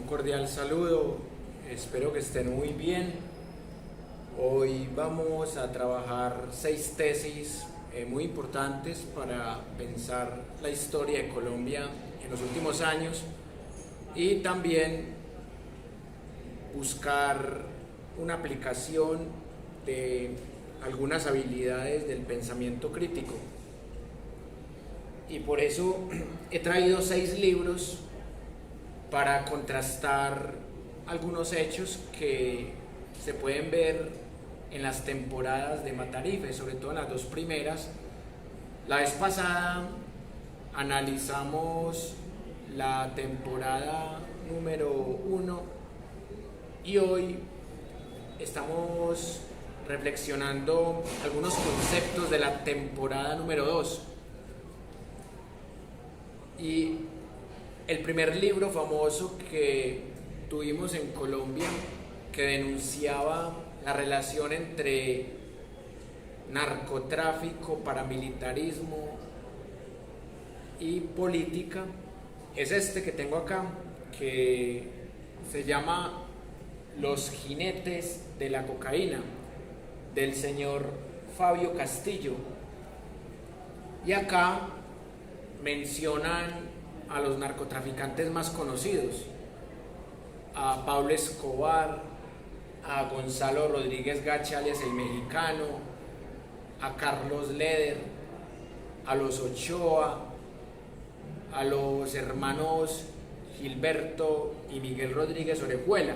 cordial saludo, espero que estén muy bien. Hoy vamos a trabajar 6 tesis muy importantes para pensar la historia de Colombia en los últimos años y también buscar una aplicación de algunas habilidades del pensamiento crítico. Y por eso he traído 6 libros para contrastar algunos hechos que se pueden ver en las temporadas de Matarife, sobre todo en las 2 primeras. La vez pasada analizamos la temporada número 1 y hoy estamos reflexionando algunos conceptos de la temporada número 2. Y el primer libro famoso que tuvimos en Colombia, que denunciaba la relación entre narcotráfico, paramilitarismo y política, es este que tengo acá, que se llama Los jinetes de la cocaína, del señor Fabio Castillo. Y acá mencionan a los narcotraficantes más conocidos, a Pablo Escobar, a Gonzalo Rodríguez Gacha alias el Mexicano, a Carlos Leder, a los Ochoa, a los hermanos Gilberto y Miguel Rodríguez Orejuela.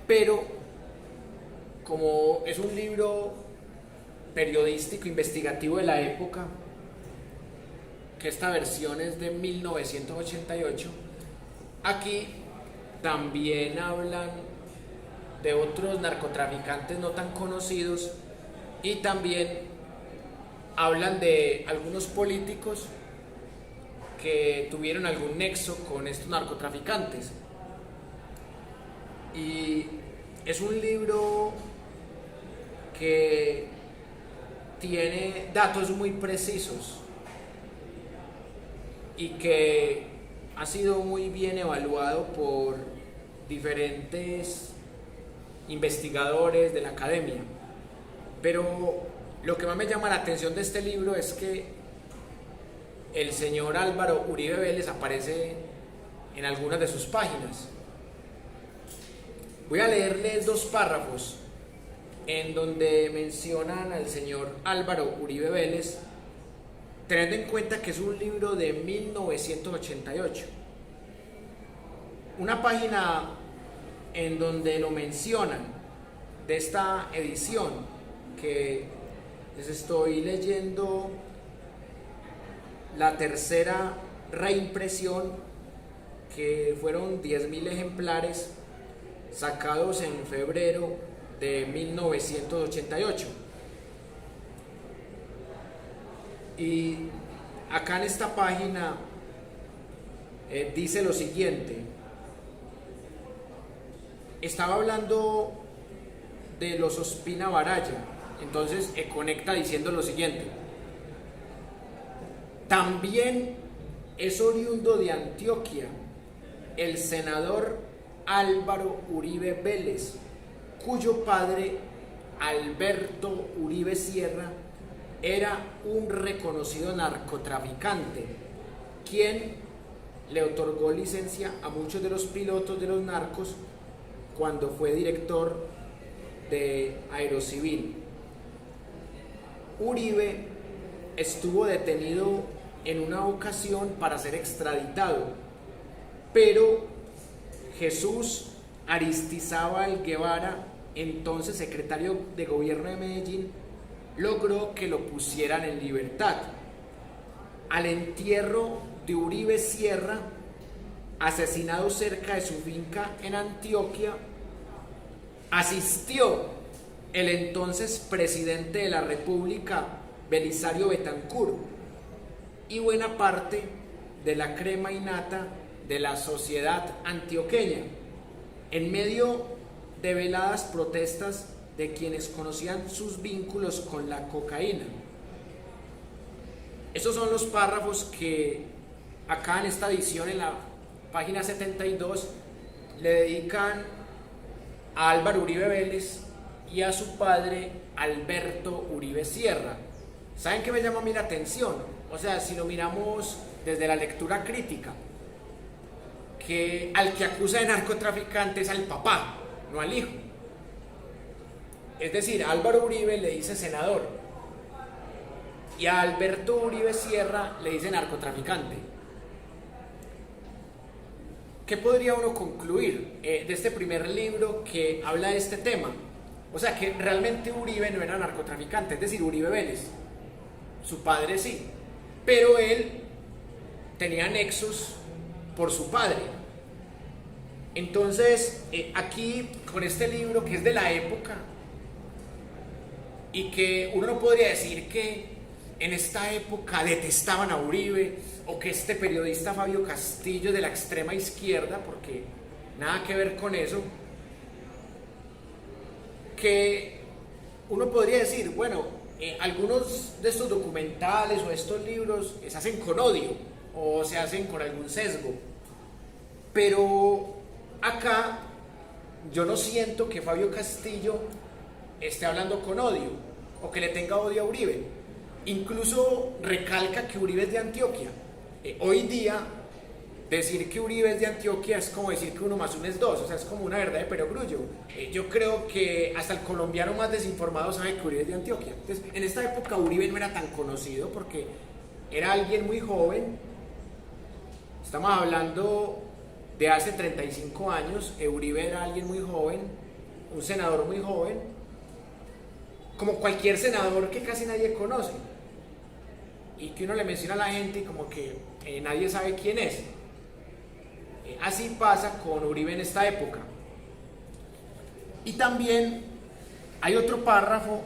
Pero como es un libro periodístico investigativo de la época, que esta versión es de 1988, aquí también hablan de otros narcotraficantes no tan conocidos y también hablan de algunos políticos que tuvieron algún nexo con estos narcotraficantes. Y es un libro que tiene datos muy precisos y que ha sido muy bien evaluado por diferentes investigadores de la academia. Pero lo que más me llama la atención de este libro es que el señor Álvaro Uribe Vélez aparece en algunas de sus páginas. Voy a leerles 2 párrafos en donde mencionan al señor Álvaro Uribe Vélez, teniendo en cuenta que es un libro de 1988. Una página en donde lo mencionan de esta edición, que les estoy leyendo la tercera reimpresión, que fueron 10.000 ejemplares sacados en febrero de 1988. Y acá en esta página dice lo siguiente. Estaba hablando de los Ospina Baraya, entonces conecta diciendo lo siguiente. También es oriundo de Antioquia el senador Álvaro Uribe Vélez, cuyo padre, Alberto Uribe Sierra, era un reconocido narcotraficante, quien le otorgó licencia a muchos de los pilotos de los narcos cuando fue director de Aerocivil. Uribe estuvo detenido en una ocasión para ser extraditado, pero Jesús Aristizábal Guevara, entonces secretario de gobierno de Medellín, logró que lo pusieran en libertad. Al entierro de Uribe Sierra, asesinado cerca de su finca en Antioquia, asistió el entonces presidente de la República, Belisario Betancur, y buena parte de la crema innata de la sociedad antioqueña, en medio de veladas protestas de quienes conocían sus vínculos con la cocaína. Estos son los párrafos que acá en esta edición, en la página 72, le dedican a Álvaro Uribe Vélez y a su padre Alberto Uribe Sierra. ¿Saben qué me llama a mí la atención? O sea, si lo miramos desde la lectura crítica, que al que acusa de narcotraficante es al papá, no al hijo. Es decir, a Álvaro Uribe le dice senador y a Alberto Uribe Sierra le dice narcotraficante. ¿Qué podría uno concluir de este primer libro que habla de este tema? O sea, que realmente Uribe no era narcotraficante, es decir, Uribe Vélez, su padre sí, pero él tenía nexos por su padre. Entonces, aquí con este libro que es de la época y que uno no podría decir que en esta época detestaban a Uribe o que este periodista Fabio Castillo de la extrema izquierda, porque nada que ver con eso, que uno podría decir, bueno, algunos de estos documentales o estos libros se hacen con odio o se hacen con algún sesgo, pero acá yo no siento que Fabio Castillo esté hablando con odio o que le tenga odio a Uribe. Incluso recalca que Uribe es de Antioquia. Hoy día decir que Uribe es de Antioquia es como decir que 1 más 1 es 2, o sea, es como una verdad de perogrullo. Yo creo que hasta el colombiano más desinformado sabe que Uribe es de Antioquia. Entonces, en esta época Uribe no era tan conocido porque era alguien muy joven. Estamos hablando de hace 35 años. Uribe era alguien muy joven, un senador muy joven, como cualquier senador que casi nadie conoce y que uno le menciona a la gente y como que nadie sabe quién es. Así pasa con Uribe en esta época. Y también hay otro párrafo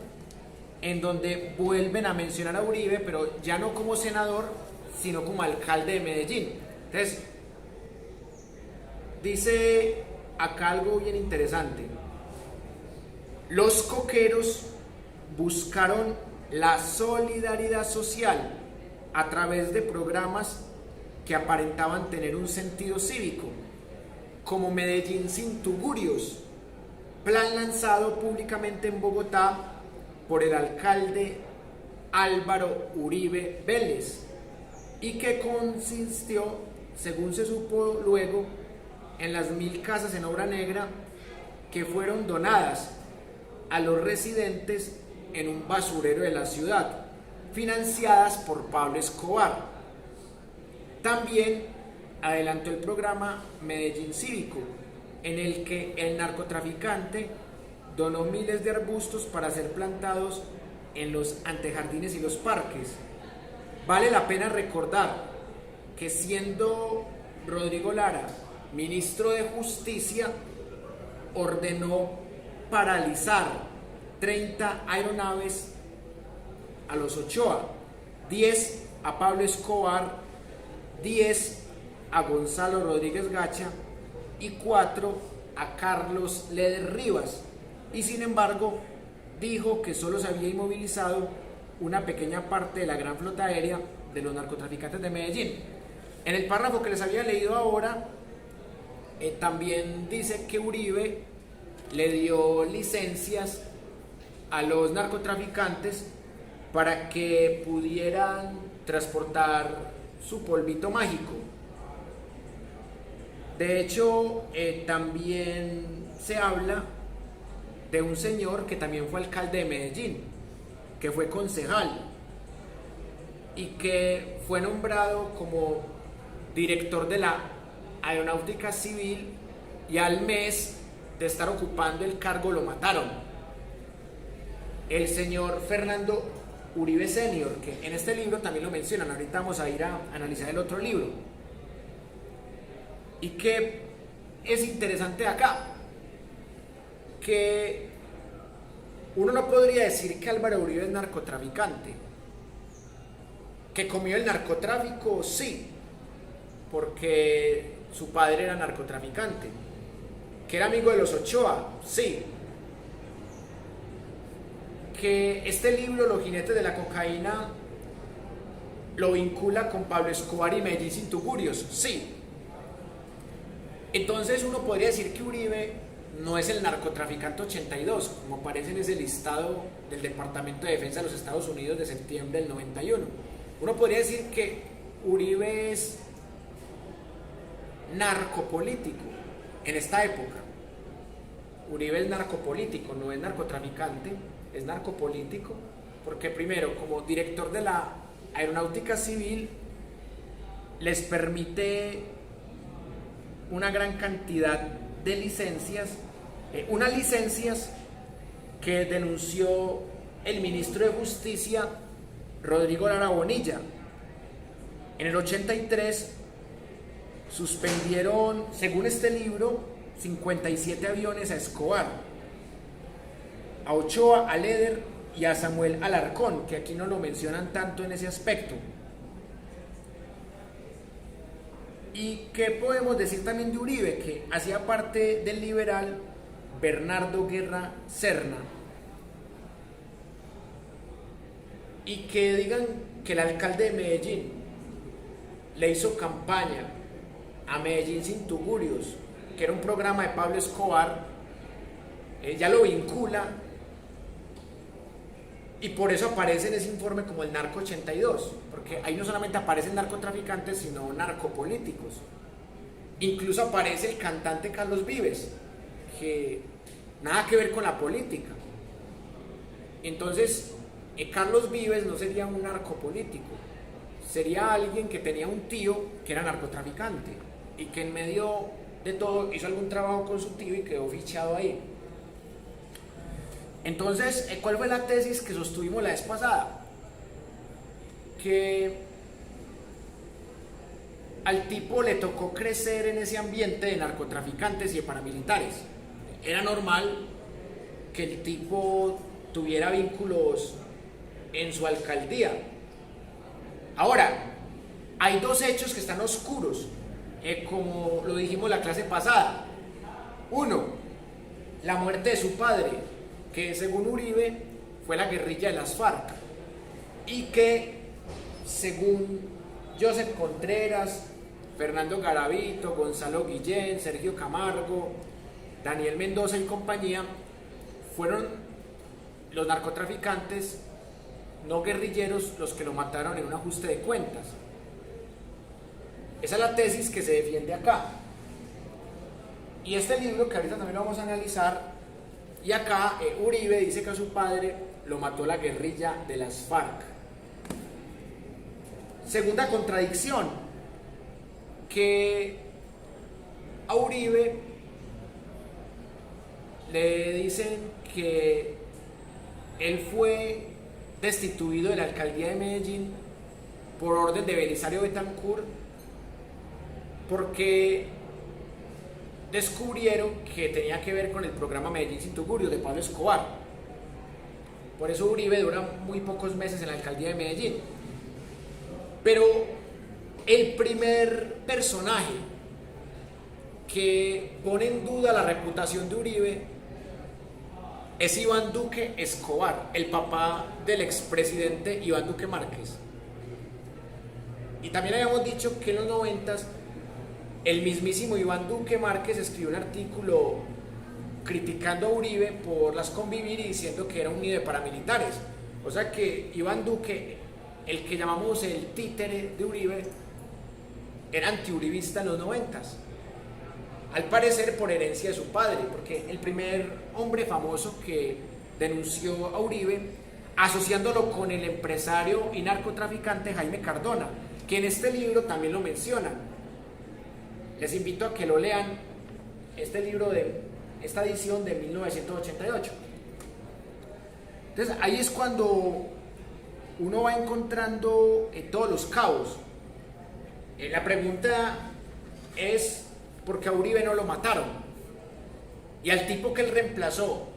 en donde vuelven a mencionar a Uribe, pero ya no como senador, sino como alcalde de Medellín. Entonces, dice acá algo bien interesante. Los coqueros buscaron la solidaridad social a través de programas que aparentaban tener un sentido cívico, como Medellín sin tugurios, plan lanzado públicamente en Bogotá por el alcalde Álvaro Uribe Vélez, y que consistió, según se supo luego, en las 1000 casas en obra negra que fueron donadas a los residentes en un basurero de la ciudad, financiadas por Pablo Escobar. También adelantó el programa Medellín Cívico, en el que el narcotraficante donó miles de arbustos para ser plantados en los antejardines y los parques. Vale la pena recordar que siendo Rodrigo Lara ministro de Justicia, ordenó paralizar 30 aeronaves a los Ochoa, 10 a Pablo Escobar, 10 a Gonzalo Rodríguez Gacha y 4 a Carlos Leder Rivas. Y sin embargo, dijo que solo se había inmovilizado una pequeña parte de la gran flota aérea de los narcotraficantes de Medellín. En el párrafo que les había leído ahora, también dice que Uribe le dio licencias a los narcotraficantes para que pudieran transportar su polvito mágico. De hecho, también se habla de un señor que también fue alcalde de Medellín, que fue concejal y que fue nombrado como director de la Aeronáutica Civil, y al mes de estar ocupando el cargo lo mataron. El señor Fernando Uribe Senior, que en este libro también lo mencionan. Ahorita vamos a ir a analizar el otro libro. Y que es interesante acá, que uno no podría decir que Álvaro Uribe es narcotraficante. Que comió el narcotráfico, sí, porque su padre era narcotraficante. Que era amigo de los Ochoa, sí. Que este libro, Los jinetes de la cocaína, lo vincula con Pablo Escobar y Medellín sin tugurios, sí. Entonces uno podría decir que Uribe no es el narcotraficante 82, como aparece en ese listado del Departamento de Defensa de los Estados Unidos de septiembre del 91. Uno podría decir que Uribe es narcopolítico en esta época. Uribe es narcopolítico, no es narcotraficante, es narcopolítico, porque primero, como director de la Aeronáutica Civil, les permite una gran cantidad de licencias, unas licencias que denunció el ministro de Justicia, Rodrigo Lara Bonilla. En el 83 suspendieron, según este libro, 57 aviones a Escobar, a Ochoa, a Leder y a Samuel Alarcón, que aquí no lo mencionan tanto en ese aspecto. ¿Y qué podemos decir también de Uribe? Que hacía parte del liberal Bernardo Guerra Serna. Y que digan que el alcalde de Medellín le hizo campaña a Medellín sin tugurios, que era un programa de Pablo Escobar, ya lo vincula, y por eso aparece en ese informe como el Narco 82, porque ahí no solamente aparecen narcotraficantes, sino narcopolíticos. Incluso aparece el cantante Carlos Vives, que nada que ver con la política. Entonces, Carlos Vives no sería un narcopolítico, sería alguien que tenía un tío que era narcotraficante y que en medio de todo hizo algún trabajo con su tío y quedó fichado ahí. Entonces, ¿cuál fue la tesis que sostuvimos la vez pasada? Que al tipo le tocó crecer en ese ambiente de narcotraficantes y de paramilitares. Era normal que el tipo tuviera vínculos en su alcaldía. Ahora, hay dos hechos que están oscuros, como lo dijimos la clase pasada. Uno, la muerte de su padre, que según Uribe fue la guerrilla de las FARC, y que según Joseph Contreras, Fernando Garavito, Gonzalo Guillén, Sergio Camargo, Daniel Mendoza y compañía, fueron los narcotraficantes no guerrilleros los que lo mataron en un ajuste de cuentas. Esa es la tesis que se defiende acá. Y este libro, que ahorita también lo vamos a analizar, y acá Uribe dice que a su padre lo mató la guerrilla de las FARC. Segunda contradicción, que a Uribe le dicen que él fue destituido de la alcaldía de Medellín por orden de Belisario Betancourt porque descubrieron que tenía que ver con el programa Medellín sin tugurios de Pablo Escobar. Por eso Uribe dura muy pocos meses en la alcaldía de Medellín. Pero el primer personaje que pone en duda la reputación de Uribe es Iván Duque Escobar, el papá del expresidente Iván Duque Márquez. Y también habíamos dicho que en los 90s el mismísimo Iván Duque Márquez escribió un artículo criticando a Uribe por las convivir y diciendo que era un nido de paramilitares. O sea que Iván Duque, el que llamamos el títere de Uribe, era antiuribista en los 90s. Al parecer por herencia de su padre, porque el primer hombre famoso que denunció a Uribe, asociándolo con el empresario y narcotraficante Jaime Cardona, que en este libro también lo menciona. Les invito a que lo lean, este libro de esta edición de 1988. Entonces ahí es cuando uno va encontrando todos los cabos. La pregunta es ¿por qué a Uribe no lo mataron? Y al tipo que él reemplazó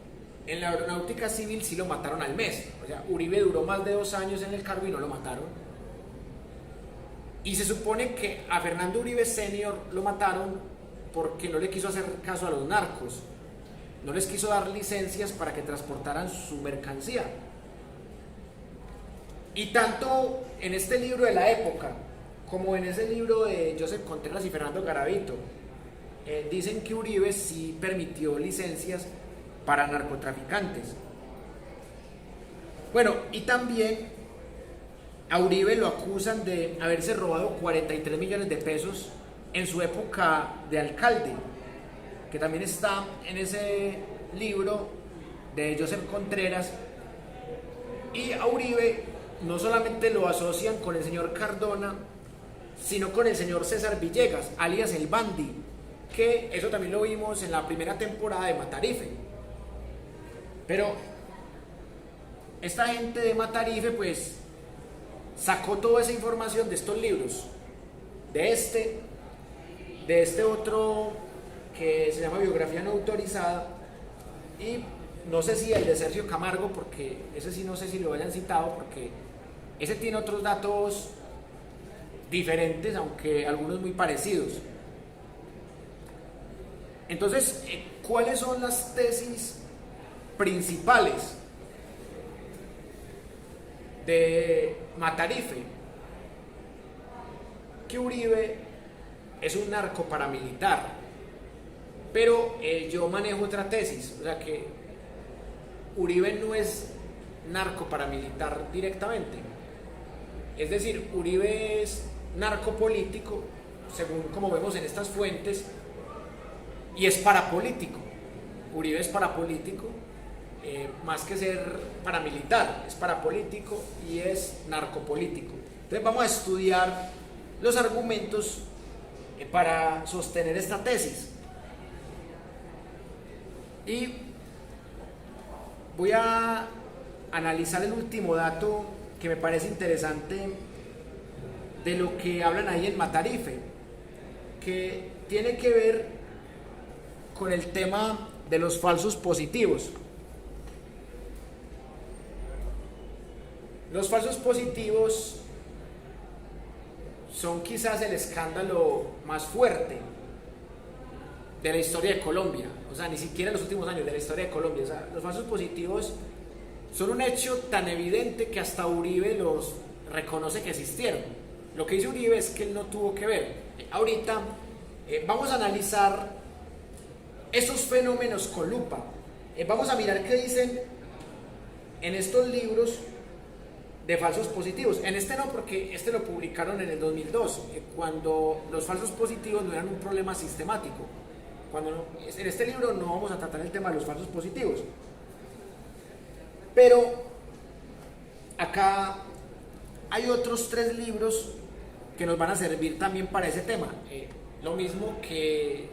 en la Aeronáutica Civil sí lo mataron al mes. O sea, Uribe duró más de 2 años en el cargo y no lo mataron. Y se supone que a Fernando Uribe Senior lo mataron porque no le quiso hacer caso a los narcos. No les quiso dar licencias para que transportaran su mercancía. Y tanto en este libro de la época, como en ese libro de Joseph Contreras y Fernando Garavito, dicen que Uribe sí permitió licencias para narcotraficantes. Bueno, y también a Uribe lo acusan de haberse robado 43 millones de pesos en su época de alcalde, que también está en ese libro de Joseph Contreras. Y a Uribe no solamente lo asocian con el señor Cardona, sino con el señor César Villegas, alias el Bandi, que eso también lo vimos en la primera temporada de Matarife. Pero esta gente de Matarife pues sacó toda esa información de estos libros, de este otro que se llama Biografía No Autorizada, y no sé si el de Sergio Camargo, porque ese sí no sé si lo hayan citado, porque ese tiene otros datos diferentes, aunque algunos muy parecidos. Entonces, ¿cuáles son las tesis principales de Matarife? Que Uribe es un narco paramilitar, pero yo manejo otra tesis, o sea que Uribe no es narco paramilitar directamente, es decir, Uribe es narco político, según como vemos en estas fuentes, y es parapolítico. Uribe es parapolítico, más que ser paramilitar, es parapolítico y es narcopolítico. Entonces vamos a estudiar los argumentos para sostener esta tesis. Y voy a analizar el último dato que me parece interesante de lo que hablan ahí en Matarife, que tiene que ver con el tema de los falsos positivos. Los falsos positivos son quizás el escándalo más fuerte de la historia de Colombia, o sea, ni siquiera en los últimos años de la historia de Colombia. O sea, los falsos positivos son un hecho tan evidente que hasta Uribe los reconoce que existieron. Lo que dice Uribe es que él no tuvo que ver. Ahorita vamos a analizar esos fenómenos con lupa. Vamos a mirar qué dicen en estos libros de falsos positivos. En este no, porque este lo publicaron en el 2002, cuando los falsos positivos no eran un problema sistemático. En este libro no vamos a tratar el tema de los falsos positivos. Pero acá hay otros 3 libros que nos van a servir también para ese tema. Lo mismo que,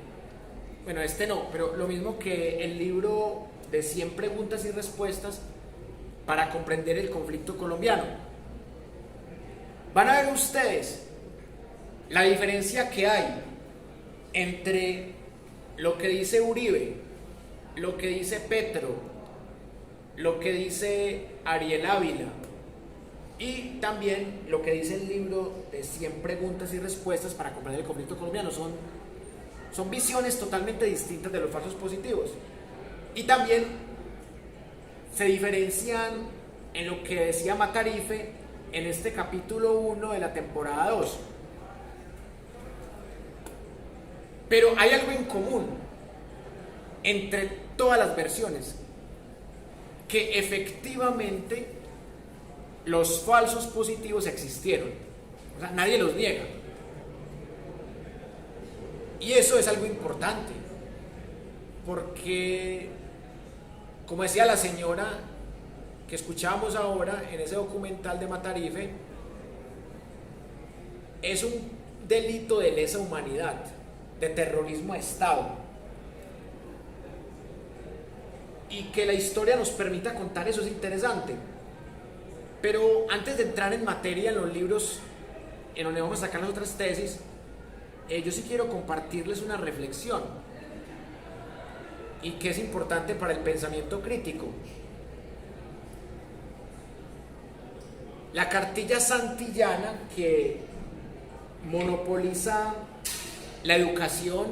bueno, este no, pero lo mismo que el libro de 100 preguntas y respuestas para comprender el conflicto colombiano. Van a ver ustedes la diferencia que hay entre lo que dice Uribe, lo que dice Petro, lo que dice Ariel Ávila y también lo que dice el libro de 100 preguntas y respuestas para comprender el conflicto colombiano. Son visiones totalmente distintas de los falsos positivos. Y también se diferencian en lo que decía Matarife en este capítulo 1 de la temporada 2. Pero hay algo en común entre todas las versiones, que efectivamente los falsos positivos existieron. O sea, nadie los niega. Y eso es algo importante, porque, como decía la señora que escuchamos ahora en ese documental de Matarife, es un delito de lesa humanidad, de terrorismo a Estado. Y que la historia nos permita contar eso es interesante. Pero antes de entrar en materia en los libros en donde vamos a sacar las otras tesis, yo sí quiero compartirles una reflexión y que es importante para el pensamiento crítico. La cartilla santillana que monopoliza la educación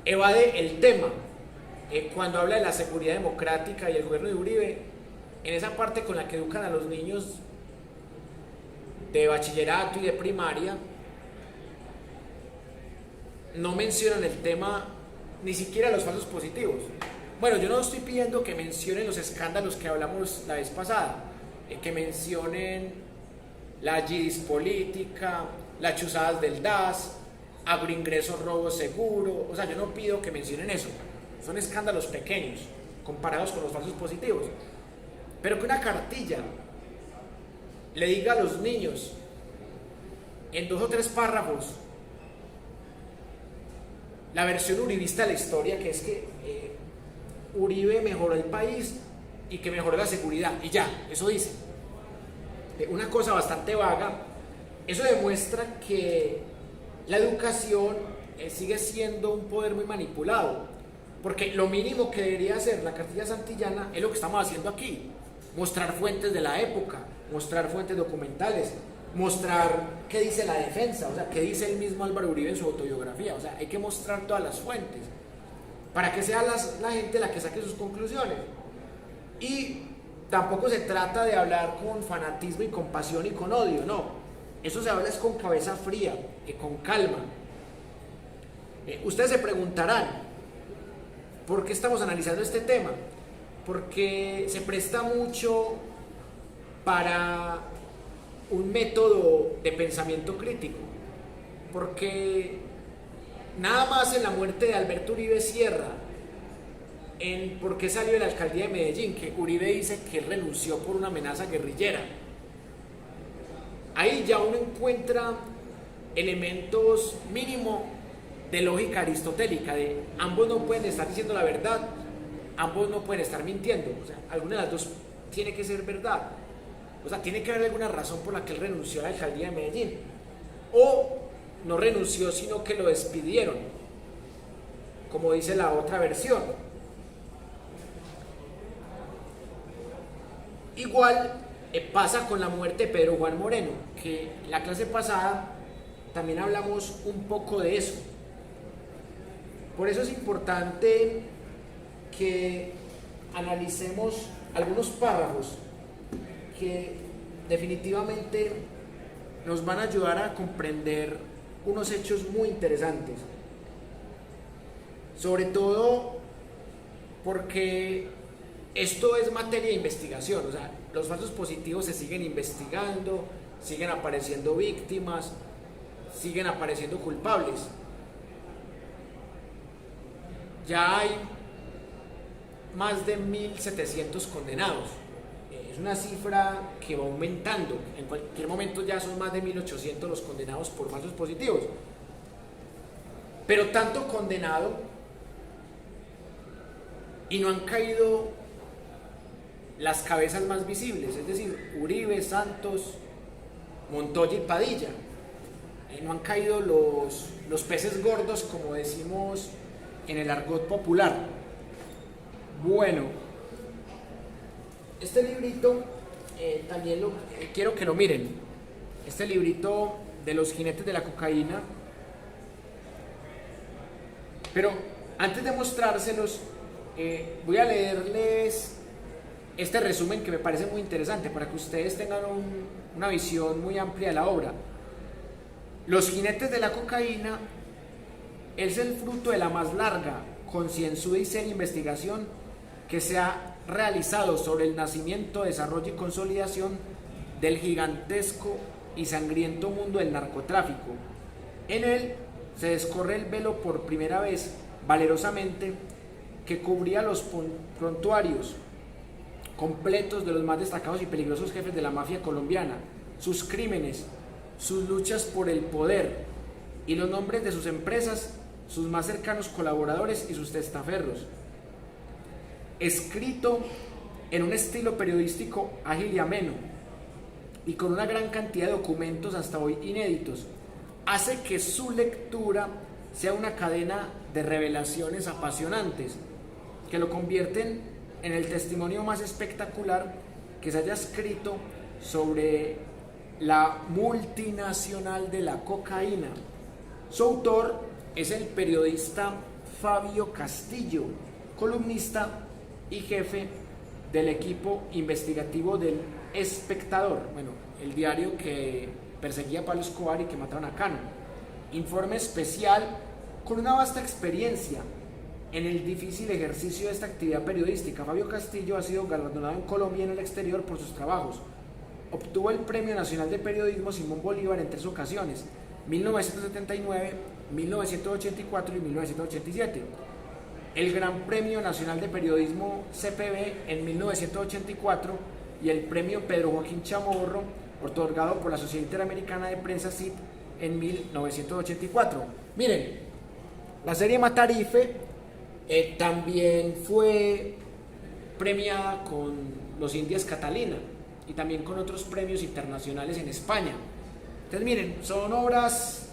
evade el tema. Cuando habla de la seguridad democrática y el gobierno de Uribe, en esa parte con la que educan a los niños de bachillerato y de primaria, no mencionan el tema, ni siquiera los falsos positivos. Bueno, yo no estoy pidiendo que mencionen los escándalos que hablamos la vez pasada, que mencionen la GIDIS política, las chuzadas del DAS, agroingresos, robo seguro. O sea, yo no pido que mencionen eso. Son escándalos pequeños comparados con los falsos positivos. Pero que una cartilla le diga a los niños en 2 o 3 párrafos la versión uribista de la historia, que es que Uribe mejoró el país y que mejoró la seguridad, y ya, eso dice. Una cosa bastante vaga. Eso demuestra que la educación sigue siendo un poder muy manipulado, porque lo mínimo que debería hacer la cartilla santillana es lo que estamos haciendo aquí: mostrar fuentes de la época, mostrar fuentes documentales, mostrar qué dice la defensa, o sea, qué dice el mismo Álvaro Uribe en su autobiografía. O sea, hay que mostrar todas las fuentes para que sea la gente la que saque sus conclusiones. Y tampoco se trata de hablar con fanatismo y con pasión y con odio, no. Eso se habla es con cabeza fría, con calma. Ustedes se preguntarán, ¿por qué estamos analizando este tema? Porque se presta mucho para un método de pensamiento crítico. Porque nada más en la muerte de Alberto Uribe Sierra, en por qué salió de la alcaldía de Medellín, que Uribe dice que él renunció por una amenaza guerrillera. Ahí ya uno encuentra elementos mínimo de lógica aristotélica, de ambos no pueden estar diciendo la verdad, ambos no pueden estar mintiendo. O sea, alguna de las dos tiene que ser verdad. O sea, tiene que haber alguna razón por la que él renunció a la alcaldía de Medellín. O no renunció, sino que lo despidieron, como dice la otra versión. Igual pasa con la muerte de Pedro Juan Moreno, que la clase pasada también hablamos un poco de eso. Por eso es importante que analicemos algunos párrafos que definitivamente nos van a ayudar a comprender unos hechos muy interesantes. Sobre todo porque esto es materia de investigación. O sea, los falsos positivos se siguen investigando, siguen apareciendo víctimas, siguen apareciendo culpables. Ya hay más de 1.700 condenados. Es una cifra que va aumentando. En cualquier momento ya son más de 1.800 los condenados por falsos positivos. Pero tanto condenado y no han caído las cabezas más visibles, es decir, Uribe, Santos, Montoya y Padilla. No han caído los peces gordos, como decimos en el argot popular. Bueno, este librito también quiero que lo miren. Este librito de los jinetes de la cocaína. Pero antes de mostrárselos, voy a leerles este resumen que me parece muy interesante para que ustedes tengan una visión muy amplia de la obra. Los jinetes de la cocaína es el fruto de la más larga, concienzuda y seria investigación que se ha realizado sobre el nacimiento, desarrollo y consolidación del gigantesco y sangriento mundo del narcotráfico. En él se descorre el velo por primera vez, valerosamente, que cubría los prontuarios completos de los más destacados y peligrosos jefes de la mafia colombiana, sus crímenes, sus luchas por el poder y los nombres de sus empresas, sus más cercanos colaboradores y sus testaferros. Escrito en un estilo periodístico ágil y ameno y con una gran cantidad de documentos hasta hoy inéditos, hace que su lectura sea una cadena de revelaciones apasionantes que lo convierten en el testimonio más espectacular que se haya escrito sobre la multinacional de la cocaína. Su autor es el periodista Fabio Castillo, columnista y jefe del equipo investigativo del Espectador, bueno, el diario que perseguía a Pablo Escobar y que mataron a Cano. Informe especial Con una vasta experiencia en el difícil ejercicio de esta actividad periodística, Fabio Castillo ha sido galardonado en Colombia y en el exterior por sus trabajos. Obtuvo el Premio Nacional de Periodismo Simón Bolívar en 3 ocasiones, 1979, 1984 y 1987. El Gran Premio Nacional de Periodismo CPB en 1984 y el Premio Pedro Joaquín Chamorro, otorgado por la Sociedad Interamericana de Prensa CIP en 1984. Miren, la serie Matarife también fue premiada con los Indias Catalina y también con otros premios internacionales en España. Entonces miren, son obras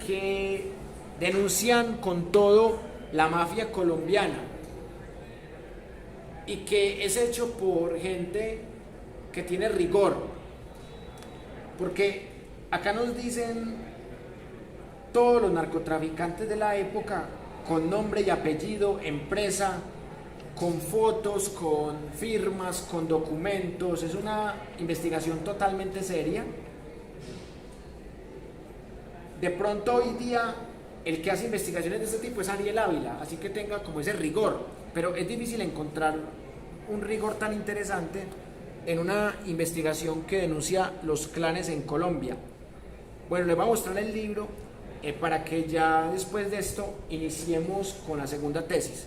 que denuncian con todo la mafia colombiana y que es hecho por gente que tiene rigor, porque acá nos dicen todos los narcotraficantes de la época con nombre y apellido, empresa, con fotos, con firmas, con documentos. Es una investigación totalmente seria. De pronto hoy día el que hace investigaciones de este tipo es Ariel Ávila, así que tenga como ese rigor, pero es difícil encontrar un rigor tan interesante en una investigación que denuncia los clanes en Colombia. Bueno, les voy a mostrar el libro para que ya después de esto iniciemos con la segunda tesis.